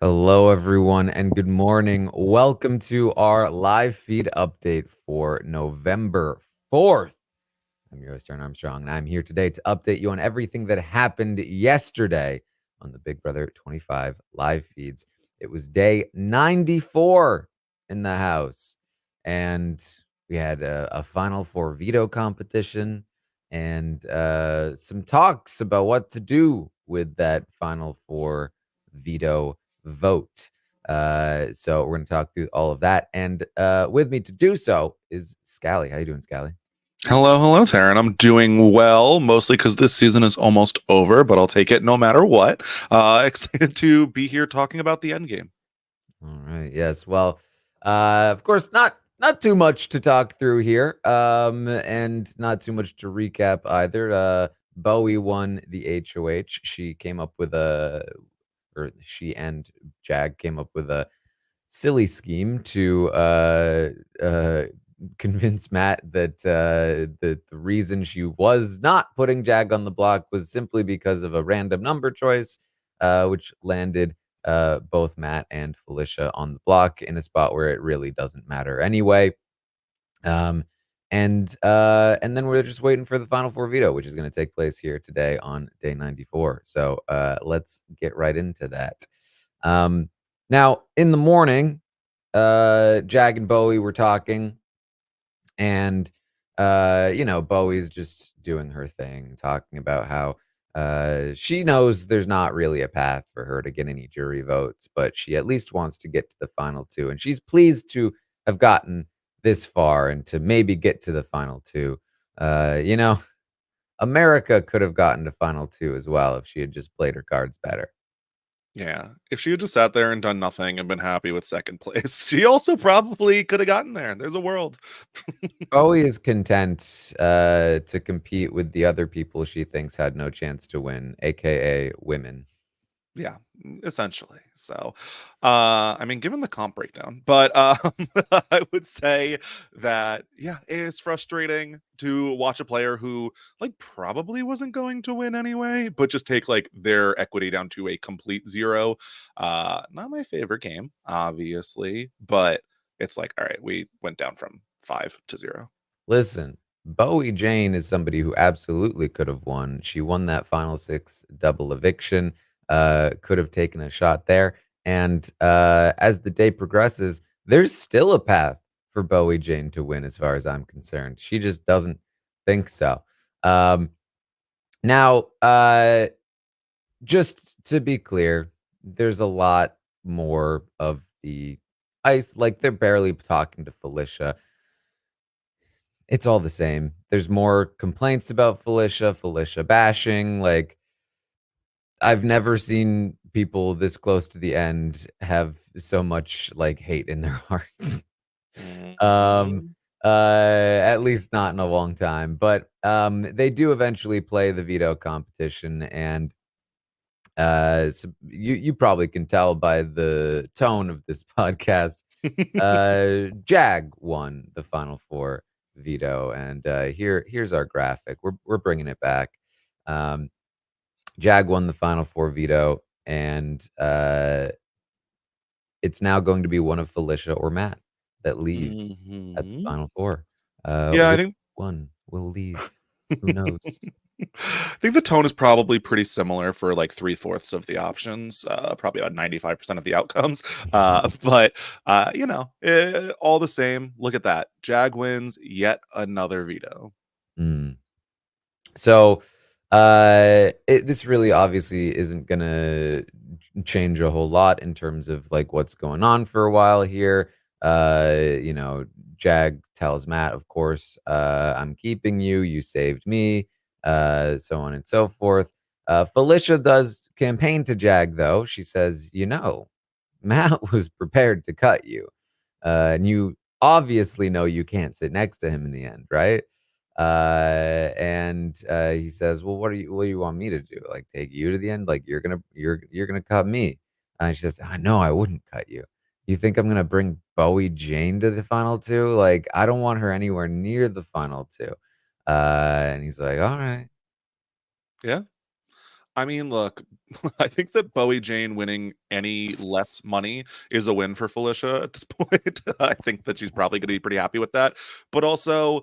Hello, everyone, and good morning. Welcome to our live feed update for November 4th. I'm your host, Taran Armstrong, and I'm here today to update you on everything that happened yesterday on the Big Brother 25 live feeds. It was day 94 in the house, and we had a Final Four veto competition and some talks about what to do with that Final Four veto vote. So we're going to talk through all of that, and with me to do so is Scally. How you doing, Scally? Hello, Taran. I'm doing well, mostly because this season is almost over, but I'll take it no matter what. Excited to be here talking about the end game. All right. Yes. Well, of course, not too much to talk through here, and not too much to recap either. Bowie won the HOH. She came up with she and Jag came up with a silly scheme to convince Matt that the reason she was not putting Jag on the block was simply because of a random number choice, which landed both Matt and Felicia on the block in a spot where it really doesn't matter anyway. Um, and then we're just waiting for the Final Four veto, which is going to take place here today on day 94. So let's get right into that. Now, in the morning, Jag and Bowie were talking, and Bowie's just doing her thing, talking about how she knows there's not really a path for her to get any jury votes, but she at least wants to get to the final two, and she's pleased to have gotten this far and to maybe get to the final two. Uh, you know, America could have gotten to final two as well if she had just played her cards better. Yeah, if she had just sat there and done nothing and been happy with second place, she also probably could have gotten there. There's a world. Bowie is content to compete with the other people she thinks had no chance to win, aka women. Yeah, essentially. So, I mean, given the comp breakdown, but I would say that yeah, it is frustrating to watch a player who like probably wasn't going to win anyway, but just take like their equity down to a complete zero. Not my favorite game, obviously, but it's like, all right, we went down from 5 to 0. Listen, Bowie Jane is somebody who absolutely could have won. She won that final six double eviction, could have taken a shot there. And as the day progresses, there's still a path for Bowie Jane to win, as far as I'm concerned. She just doesn't think so. Now, just to be clear, there's a lot more of the ice. Like, they're barely talking to Felicia. It's all the same. There's more complaints about Felicia bashing. Like, I've never seen people this close to the end have so much like hate in their hearts. um Mhm. at least not in a long time. But they do eventually play the veto competition, and so you probably can tell by the tone of this podcast. Jag won the Final Four veto, and here's our graphic. We're bringing it back. Um, Jag won the Final Four veto, and it's now going to be one of Felicia or Matt that leaves at the Mhm. Final Four. Yeah, I Which think one will leave? Who knows? I think the tone is probably pretty similar for like 3/4 of the options, probably about 95% of the outcomes. But all the same, look at that. Jag wins yet another veto. Mm. So, this really obviously isn't gonna change a whole lot in terms of like what's going on for a while here. Jag tells Matt, of course, I'm keeping you. You saved me. So on and so forth. Felicia does campaign to Jag, though. She says, Matt was prepared to cut you, and you obviously know you can't sit next to him in the end, right? And he says, "Well, what do you want me to do? Like, take you to the end? Like, you're gonna cut me?" And she says, "I know I wouldn't cut you. You think I'm gonna bring Bowie Jane to the final two? Like, I don't want her anywhere near the final two." And he's like, "All right." Yeah. I mean, look, I think that Bowie Jane winning any less money is a win for Felicia at this point. I think that she's probably going to be pretty happy with that. But also,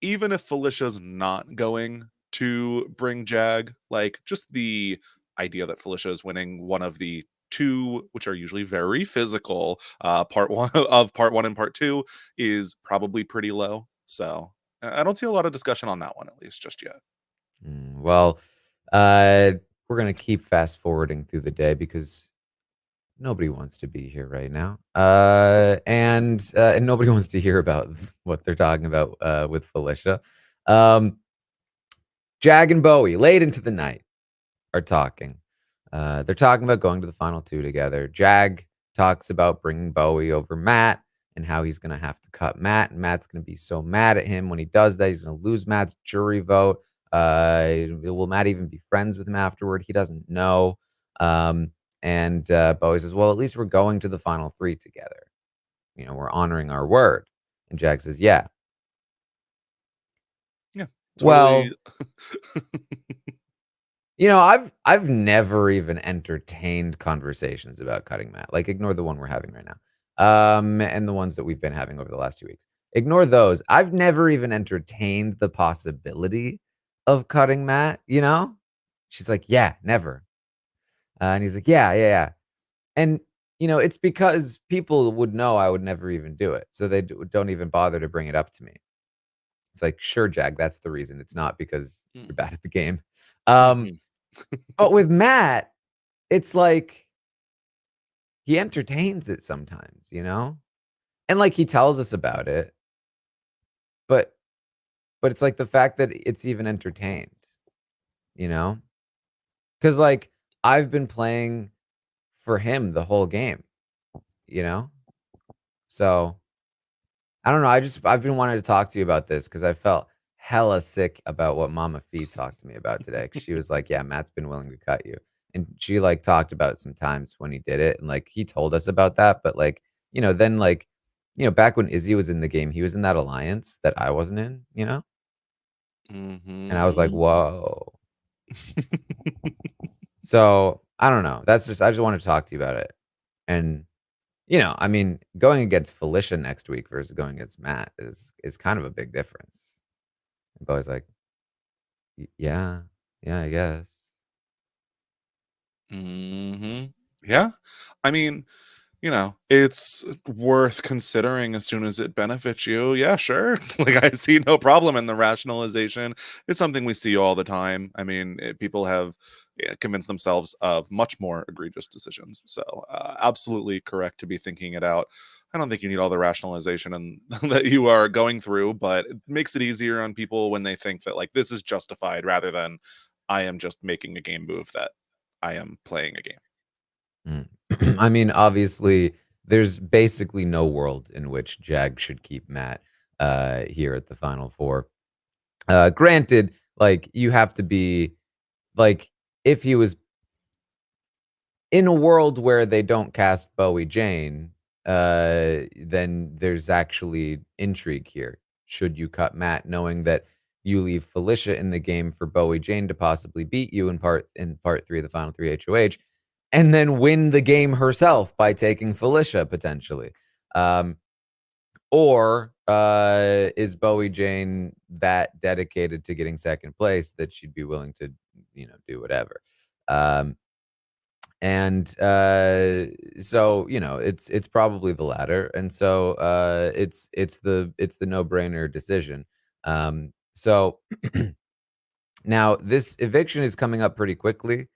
even if Felicia's not going to bring Jag, like just the idea that Felicia is winning one of the two, which are usually very physical, part one and part two, is probably pretty low. So I don't see a lot of discussion on that one, at least just yet. Well, uh, we're gonna keep fast forwarding through the day because nobody wants to be here right now, and nobody wants to hear about what they're talking about with Felicia. Um, Jag and Bowie, late into the night, are talking. They're talking about going to the final two together. Jag talks about bringing Bowie over Matt and how he's going to have to cut Matt, and Matt's going to be so mad at him when he does that. He's going to lose Matt's jury vote. Will Matt even be friends with him afterward? He doesn't know. And Bowie says, "Well, at least we're going to the final three together. You know, we're honoring our word." And Jag says, "Yeah." Yeah, totally. Well, you know, I've never even entertained conversations about cutting Matt. Like, ignore the one we're having right now. And the ones that we've been having over the last 2 weeks. Ignore those. I've never even entertained the possibility of cutting Matt, you know? She's like, "Yeah, never." And he's like, "Yeah, yeah, yeah." And, you know, it's because people would know I would never even do it. So they don't even bother to bring it up to me. It's like, "Sure, Jag, that's the reason. It's not because you're Mm, bad at the game." Um, mhm. but with Matt, it's like he entertains it sometimes, you know? And, like, he tells us about it, but it's, like, the fact that it's even entertained, you know? Because like, I've been playing for him the whole game, you know? So, I don't know, I've been wanting to talk to you about this because I felt hella sick about what Mama Fee talked to me about today. Because she was like, "Yeah, Matt's been willing to cut you." And she, like, talked about some times when he did it, and, like, he told us about that, but, like, you know, then, like, you know, back when Izzy was in the game, he was in that alliance that I wasn't in, you know? And I was like, Mhm. "Whoa." So, I don't know, I just wanted to talk to you about it. And, you know, I mean, going against Felicia next week versus going against Matt is kind of a big difference. And Bo's like, Yeah, yeah, I guess." Mhm. Yeah. I mean, it's worth considering as soon as it benefits you. Yeah, sure. Like, I see no problem in the rationalization. It's something we see all the time. I mean, people have convinced themselves of much more egregious decisions. So, absolutely correct to be thinking it out. I don't think you need all the rationalization and that you are going through, but it makes it easier on people when they think that like this is justified rather than I am just making a game move that I am playing a game. Mm. I mean, obviously, there's basically no world in which Jag should keep Matt here at the Final Four. Granted, like you have to be like if he was in a world where they don't cast Bowie Jane, then there's actually intrigue here. Should you cut Matt, knowing that you leave Felicia in the game for Bowie Jane to possibly beat you in part three of the final three HOH, and then win the game herself by taking Felicia potentially? Um, or is Bowie Jane that dedicated to getting second place that she'd be willing to, you know, do whatever? Um, and so, you know, it's probably the latter, and so, it's the no-brainer decision. So now this eviction is coming up pretty quickly.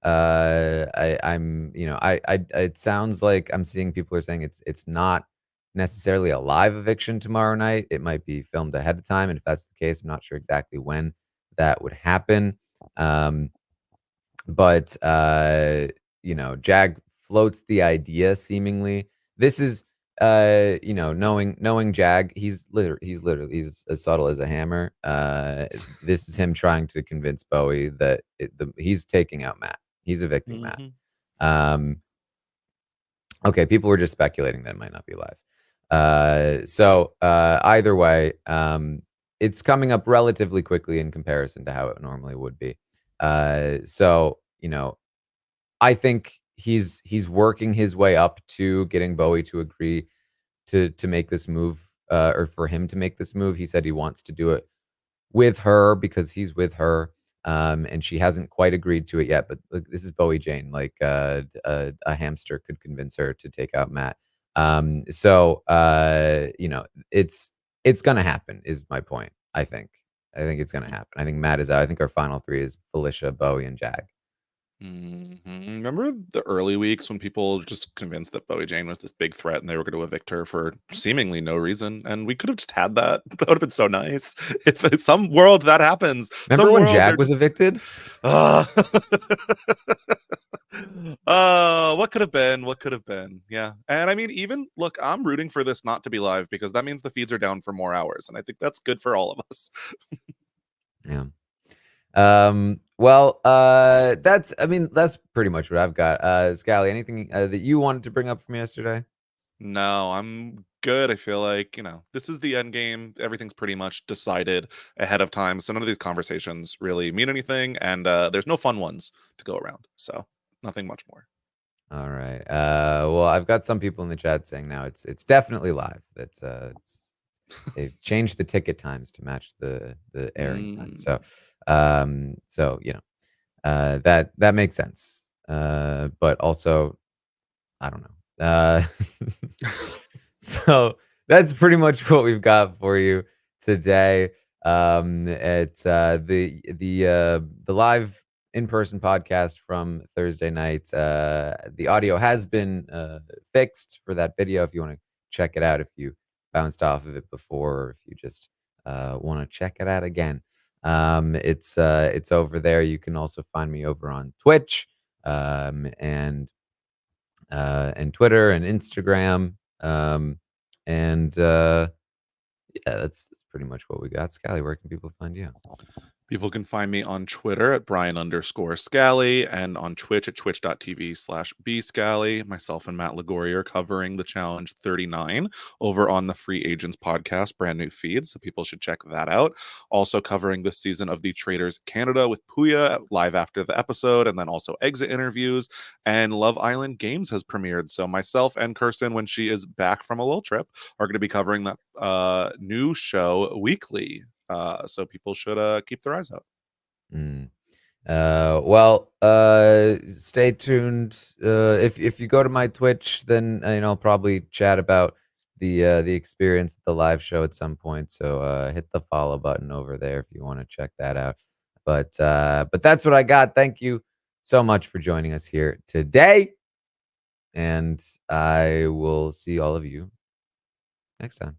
I'm you know, I it sounds like I'm seeing people are saying it's not necessarily a live eviction tomorrow night. It might be filmed ahead of time, and if that's the case, I'm not sure exactly when that would happen. Um but you know, Jag floats the idea seemingly. This is you know, knowing Jag, he's as subtle as a hammer. This is him trying to convince Bowie that he's taking out Matt. He's evicting Matt. Mhm. Um okay, people were just speculating that it might not be live. So either way, it's coming up relatively quickly in comparison to how it normally would be. So I think he's working his way up to getting Bowie to agree to make this move, or for him to make this move. He said he wants to do it with her because he's with her, and she hasn't quite agreed to it yet. But look, this is Bowie Jane. Like a hamster could convince her to take out Matt. So it's gonna happen. Is my point. I think it's gonna happen. I think Matt is out. I think our final three is Felicia, Bowie, and Jag. Remember the early weeks when people were just convinced that Bowie Jane was this big threat and they were going to evict her for seemingly no reason, and we could have just had that. That would have been so nice. If in some world that happens, Remember some when world they're Jag was just evicted? uh, what could have been? What could have been? Yeah, and I mean, even look, I'm rooting for this not to be live because that means the feeds are down for more hours, and I think that's good for all of us. Yeah. Well, that's pretty much what I've got. Scally, anything that you wanted to bring up from yesterday? No, I'm good. I feel like, this is the end game. Everything's pretty much decided ahead of time. So none of these conversations really mean anything. And there's no fun ones to go around. So nothing much more. All right. Well, I've got some people in the chat saying now it's definitely live. They've changed the ticket times to match the airing time. So, that makes sense. But also, I don't know. So that's pretty much what we've got for you today. It's the live in-person podcast from Thursday night. The audio has been fixed for that video. If you want to check it out, if you bounced off of it before, or if you just want to check it out again, it's over there. You can also find me over on Twitch, and Twitter and Instagram. Yeah, that's pretty much what we got. Scally, where can people find you? People can find me on Twitter at Brian_Scally and on Twitch at twitch.tv/bscally. Myself and Matt Ligori are covering the Challenge 39 over on the Free Agents podcast, brand new feed. So people should check that out. Also covering this season of the Traders Canada with Puya live after the episode, and then also exit interviews. And Love Island Games has premiered. So myself and Kirsten, when she is back from a little trip, are going to be covering that new show weekly. So people should keep their eyes out. Stay tuned. If you go to my Twitch, then I'll probably chat about the experience at the live show at some point. So hit the follow button over there if you want to check that out. But that's what I got. Thank you so much for joining us here today, and I will see all of you next time.